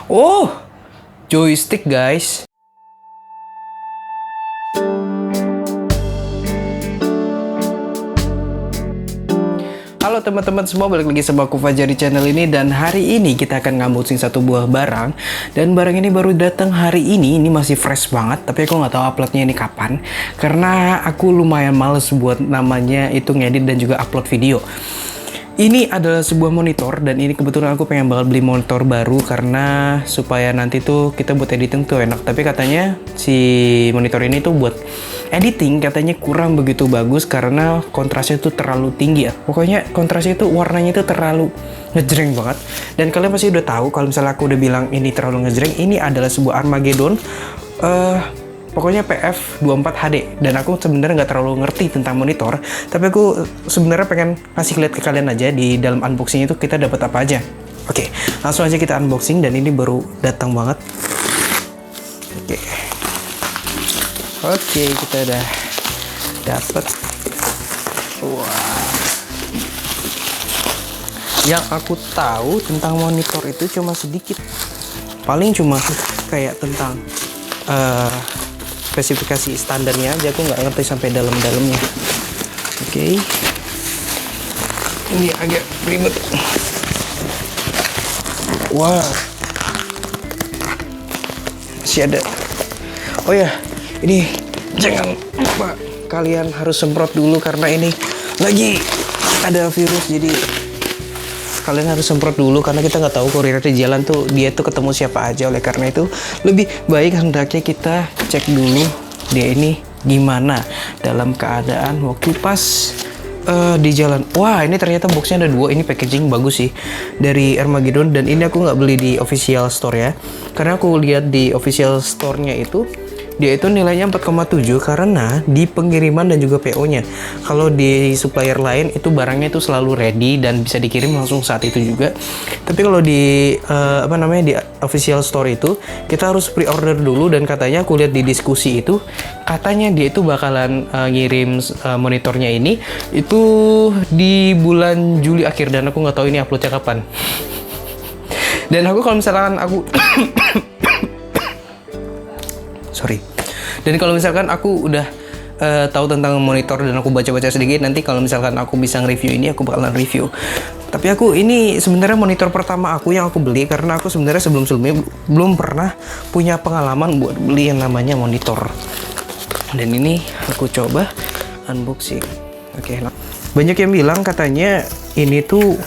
Oh, joystick guys. Halo teman-teman semua, balik lagi sama aku Fajar di channel ini. Dan hari ini kita akan nge-unboxing satu buah barang. Dan barang ini baru datang hari ini masih fresh banget. Tapi aku nggak tahu uploadnya ini kapan, karena aku lumayan males buat namanya itu ngedit dan juga upload video. Ini adalah sebuah monitor, dan ini kebetulan aku pengen banget beli monitor baru karena supaya nanti tuh kita buat editing tuh enak. Tapi katanya si monitor ini tuh buat editing katanya kurang begitu bagus karena kontrasnya tuh terlalu tinggi ya. Pokoknya kontrasnya tuh warnanya tuh terlalu ngejreng banget. Dan kalian pasti udah tahu kalau misalnya aku udah bilang ini terlalu ngejreng, ini adalah sebuah Armageddon. Pokoknya PF24 HD, dan aku sebenarnya nggak terlalu ngerti tentang monitor, tapi aku sebenarnya pengen ngasih lihat ke kalian aja di dalam unboxing itu kita dapat apa aja. Oke, langsung aja kita unboxing, dan ini baru datang banget. Oke, kita udah dapat. Wah. Yang aku tahu tentang monitor itu cuma sedikit, paling cuma kayak tentang spesifikasi standarnya aja, aku nggak ngerti sampai dalam-dalamnya. Oke. Ini agak ribet. Wah. Masih ada. Oh ya, ini jangan lupa kalian harus semprot dulu karena ini lagi ada virus, jadi kalian harus semprot dulu karena kita nggak tahu kurir di jalan tuh dia tuh ketemu siapa aja. Oleh karena itu lebih baik hendaknya kita cek dulu dia ini gimana dalam keadaan waktu pas di jalan. Wah, ini ternyata boxnya ada dua. Ini packaging bagus sih dari Armageddon, dan ini aku nggak beli di official store ya, karena aku lihat di official store-nya itu dia itu nilainya 4,7 karena di pengiriman dan juga PO-nya. Kalau di supplier lain itu barangnya itu selalu ready dan bisa dikirim langsung saat itu juga. Tapi kalau di di official store itu kita harus pre-order dulu, dan katanya aku lihat di diskusi itu katanya dia itu bakalan ngirim monitornya ini itu di bulan Juli akhir, dan aku nggak tahu ini uploadnya kapan. Dan aku kalau misalkan aku Dan kalau misalkan aku udah tahu tentang monitor dan aku baca-baca sedikit, nanti kalau misalkan aku bisa nge-review ini, aku bakalan review. Tapi aku ini sebenarnya monitor pertama aku yang aku beli, karena aku sebenarnya sebelum-sebelumnya belum pernah punya pengalaman buat beli yang namanya monitor. Dan ini aku coba unboxing. Oke, banyak yang bilang katanya ini tuh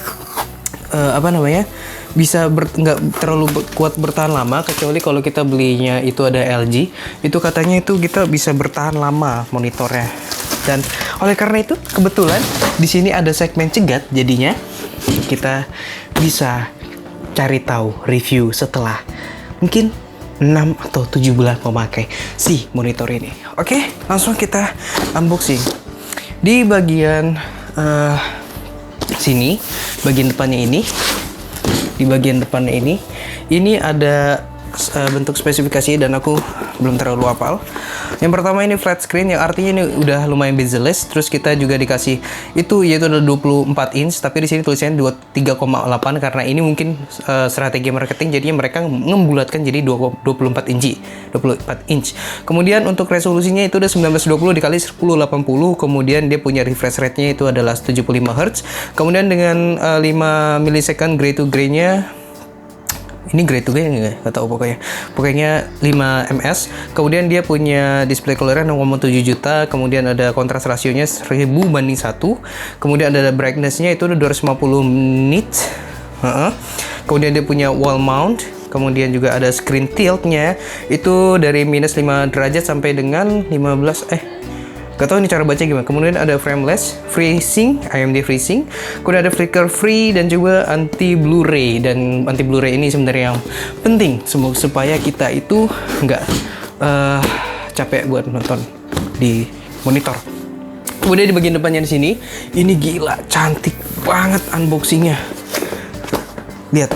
bisa nggak terlalu kuat bertahan lama, kecuali kalau kita belinya itu ada LG, itu katanya itu kita bisa bertahan lama monitornya. Dan oleh karena itu kebetulan di sini ada segmen cegat, jadinya kita bisa cari tahu review setelah mungkin 6 atau 7 bulan memakai si monitor ini. Oke, langsung kita unboxing. Di bagian sini, bagian depannya ini, di bagian depannya ini ada bentuk spesifikasi, dan aku belum terlalu hafal. Yang pertama ini flat screen, yang artinya ini udah lumayan bezel-less. Terus kita juga dikasih itu yaitu ada 24 inch, tapi di sini tulisannya 23,8 karena ini mungkin strategi marketing, jadinya mereka membulatkan jadi 24 inch. Kemudian untuk resolusinya itu udah 1920 dikali 1080, kemudian dia punya refresh rate-nya itu adalah 75 Hz. Kemudian dengan 5 millisecond gray to gray-nya, ini gray to gray nggak tahu, pokoknya 5 ms. Kemudian dia punya display color 6,7 juta. Kemudian ada kontras rasionya 1000:1. Kemudian ada brightness-nya itu udah 250 nits. Kemudian dia punya wall mount. Kemudian juga ada screen tilt-nya itu dari minus 5 derajat sampai dengan 15 gak tau ini cara baca gimana. Kemudian ada frameless, freezing, AMD freezing. Kemudian ada flicker free dan juga anti Blu-ray. Dan anti Blu-ray ini sebenarnya yang penting supaya kita itu nggak capek buat nonton di monitor. Kemudian di bagian depannya di sini, ini gila cantik banget unboxingnya. Lihat,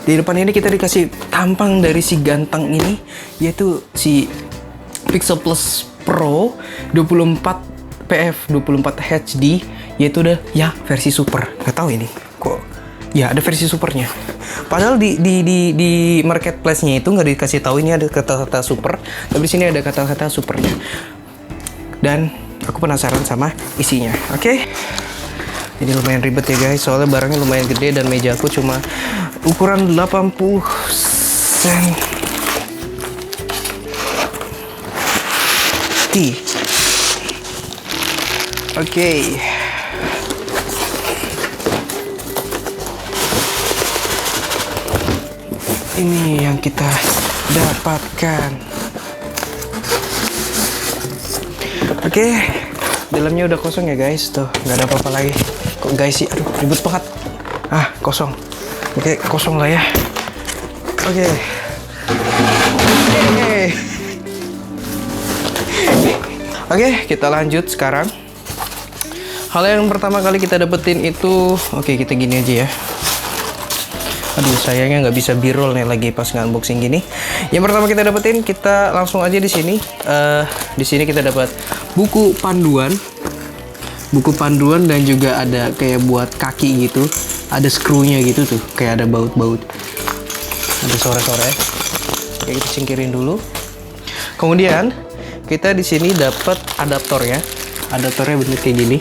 di depan ini kita dikasih tampang dari si ganteng ini, yaitu si Pixel Plus Pro 24 PF24 HD, yaitu udah ya versi super. Nggak tahu ini kok ya ada versi supernya. Padahal di marketplace-nya itu nggak dikasih tahu ini ada kata-kata super, tapi di sini ada kata-kata supernya. Dan aku penasaran sama isinya. Oke. Ini lumayan ribet ya guys, soalnya barangnya lumayan gede dan meja aku cuma ukuran 80 cm. Oke. Ini yang kita dapatkan. Oke, dalamnya udah kosong ya guys. Tuh, nggak ada apa-apa lagi. Kok guys sih, aduh ribet banget. Kosong. Oke, kosong lah ya. Oke. Oke, kita lanjut sekarang. Hal yang pertama kali kita dapetin itu, oke kita gini aja ya. Aduh sayangnya nggak bisa b-roll nih lagi pas nge-unboxing gini. Yang pertama kita dapetin, kita langsung aja di sini. Di sini kita dapat buku panduan, dan juga ada kayak buat kaki gitu. Ada skrunya gitu tuh, kayak ada baut-baut. Ada sore-sore. Oke, kita singkirin dulu. Kemudian kita di sini dapat adaptornya. Adaptornya bentuk kayak gini.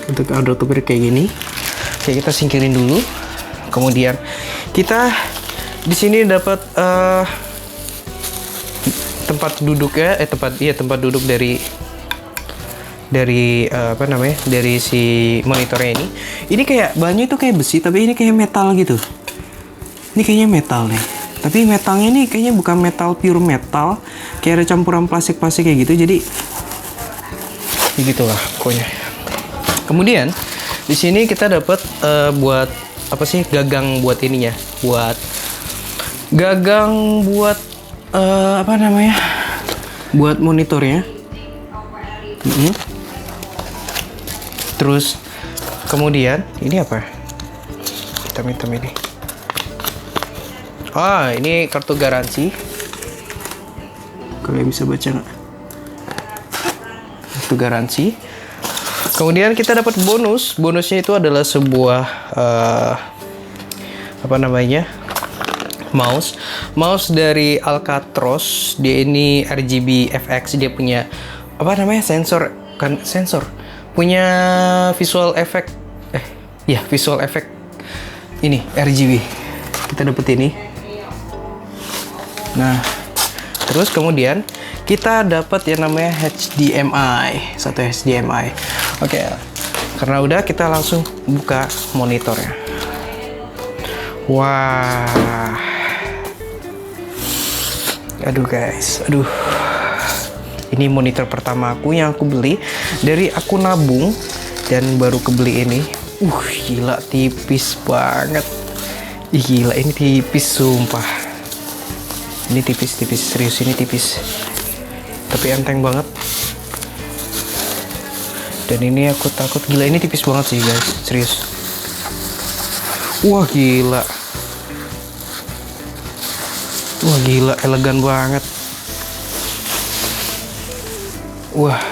Untuk adaptornya kayak gini. Oke, kita singkirin dulu. Kemudian kita di sini dapat tempat duduknya, tempat duduk dari apa namanya? Dari si monitornya ini. Ini kayak bahannya itu kayak besi, tapi ini kayak metal gitu. Ini kayaknya metal nih. Tapi metalnya ini kayaknya bukan metal pure metal, kayak ada campuran plastik-plastik kayak gitu. Jadi ya gitulah pokoknya. Kemudian di sini kita dapat buat apa sih, gagang buat ininya, buat gagang buat apa namanya, buat monitornya. Terus kemudian ini apa? Hitam-hitam ini. Ini kartu garansi. Kalian bisa baca nggak? Kartu garansi. Kemudian kita dapat bonus. Bonusnya itu adalah sebuah apa namanya, mouse dari Alcatros. Dia ini RGB FX. Dia punya apa namanya, sensor, punya visual effect. Visual effect ini RGB. Kita dapat ini. Nah, terus kemudian kita dapat yang namanya HDMI, satu HDMI. Oke, karena udah, kita langsung buka monitornya. Wah, aduh guys, aduh. Ini monitor pertama aku yang aku beli dari aku nabung dan baru kebeli ini. Gila tipis banget. Gila ini tipis sumpah. Ini tipis, serius ini tipis. Tapi enteng banget. Dan ini aku takut, gila ini tipis banget sih guys, serius. Wah gila, elegan banget. Wah,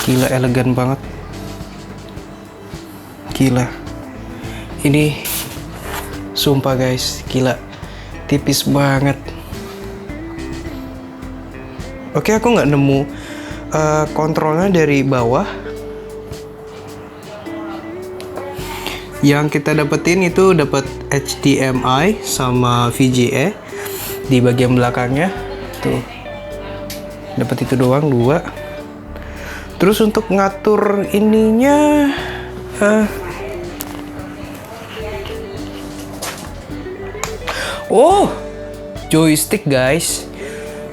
gila elegan banget. Gila, ini sumpah guys, gila tipis banget. Oke, aku nggak nemu kontrolnya dari bawah. Yang kita dapetin itu dapat HDMI sama VGA di bagian belakangnya. Tuh, dapat itu doang, 2. Terus untuk ngatur ininya, joystick guys.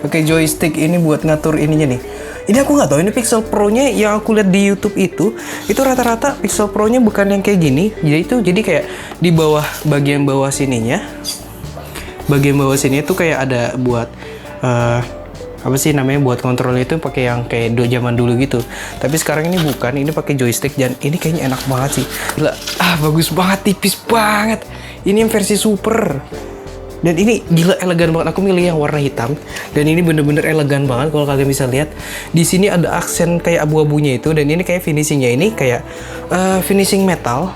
Oke, joystick ini buat ngatur ininya nih. Ini aku nggak tahu, ini Pixel Pro-nya yang aku lihat di YouTube itu rata-rata Pixel Pro-nya bukan yang kayak gini. Jadi kayak di bawah, bagian bawah sininya. Bagian bawah sini itu kayak ada buat apa sih namanya, buat kontrol itu pakai yang kayak zaman dulu gitu. Tapi sekarang ini bukan, ini pakai joystick dan ini kayaknya enak banget sih. Gila, bagus banget, tipis banget. Ini yang versi super. Dan ini gila elegan banget. Aku milih yang warna hitam. Dan ini bener-bener elegan banget. Kalau kalian bisa lihat, di sini ada aksen kayak abu-abunya itu. Dan ini kayak finishingnya ini kayak finishing metal.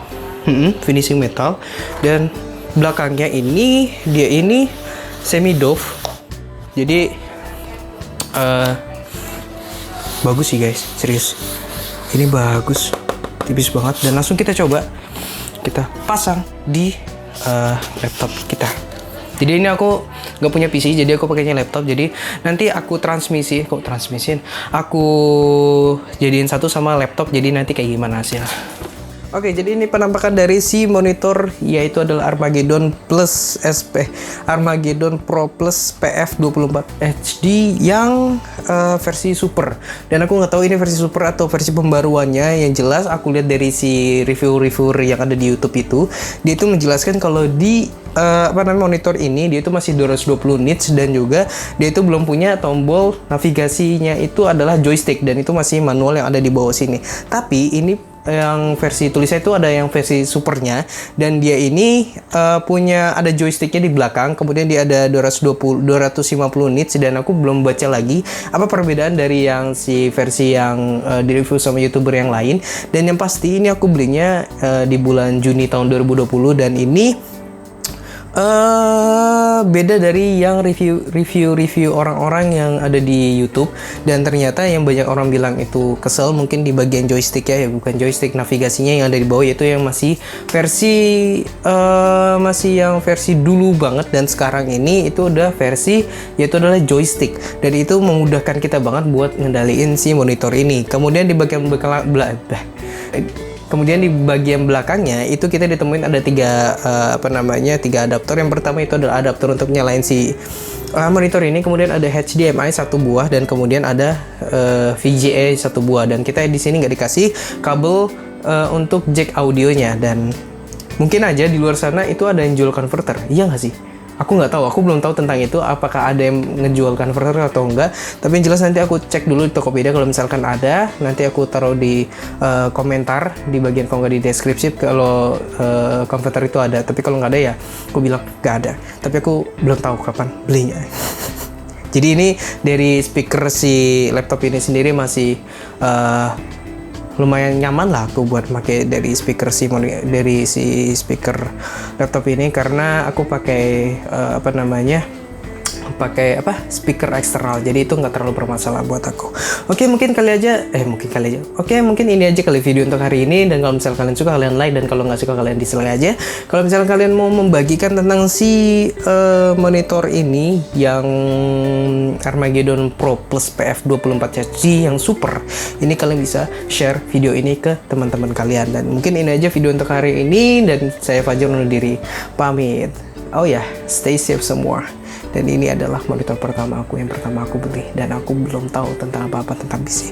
Finishing metal. Dan belakangnya ini dia ini semi doff. Jadi bagus sih guys, serius. Ini bagus, tipis banget. Dan langsung kita coba kita pasang di laptop kita. Jadi ini aku nggak punya PC, jadi aku pakainya laptop. Jadi nanti aku aku jadiin satu sama laptop. Jadi nanti kayak gimana hasilnya. Oke, jadi ini penampakan dari si monitor, yaitu adalah Armageddon Pro Plus PF24 HD yang versi super. Dan aku nggak tahu ini versi super atau versi pembaruannya. Yang jelas aku lihat dari si review-reviewer yang ada di YouTube itu, dia itu menjelaskan kalau di monitor ini dia itu masih 220 nits, dan juga dia itu belum punya tombol navigasinya, itu adalah joystick, dan itu masih manual yang ada di bawah sini. Tapi ini yang versi tulisnya itu ada yang versi supernya, dan dia ini punya ada joysticknya di belakang, kemudian dia ada 250 nits, dan aku belum baca lagi apa perbedaan dari yang si versi yang di review sama YouTuber yang lain. Dan yang pasti ini aku belinya di bulan Juni tahun 2020, dan ini beda dari yang review orang-orang yang ada di YouTube. Dan ternyata yang banyak orang bilang itu kesel mungkin di bagian joystick ya bukan joystick, navigasinya yang ada di bawah, yaitu yang masih versi dulu banget. Dan sekarang ini itu udah versi yaitu adalah joystick, dan itu memudahkan kita banget buat ngendaliin si monitor ini. Kemudian di bagian belakangnya itu kita ditemuin ada tiga adaptor. Yang pertama itu adalah adaptor untuk nyalain si monitor ini, kemudian ada HDMI satu buah, dan kemudian ada VGA satu buah. Dan kita di sini nggak dikasih kabel untuk jack audionya. Dan mungkin aja di luar sana itu ada yang jual converter, iya nggak sih? Aku nggak tahu, aku belum tahu tentang itu, apakah ada yang ngejual converter atau enggak. Tapi yang jelas nanti aku cek dulu di Tokopedia, kalau misalkan ada, nanti aku taruh di komentar di bagian, kalau nggak di deskripsi, kalau converter itu ada. Tapi kalau nggak ada ya aku bilang nggak ada. Tapi aku belum tahu kapan belinya. Jadi ini dari speaker si laptop ini sendiri masih lumayan nyaman lah aku buat pakai dari speaker dari si speaker laptop ini, karena aku pakai speaker eksternal, jadi itu nggak terlalu bermasalah buat aku. Oke, mungkin ini aja kali video untuk hari ini. Dan kalau misalnya kalian suka, kalian like, dan kalau nggak suka kalian dislike aja. Kalau misalnya kalian mau membagikan tentang si monitor ini yang Armageddon Pro Plus PF24 HD yang super ini, kalian bisa share video ini ke teman-teman kalian. Dan mungkin ini aja video untuk hari ini, dan saya Fajar undur diri pamit. Oh ya, stay safe semua. Dan ini adalah monitor pertama aku, yang pertama aku beli, dan aku belum tahu tentang apa-apa tentang PC.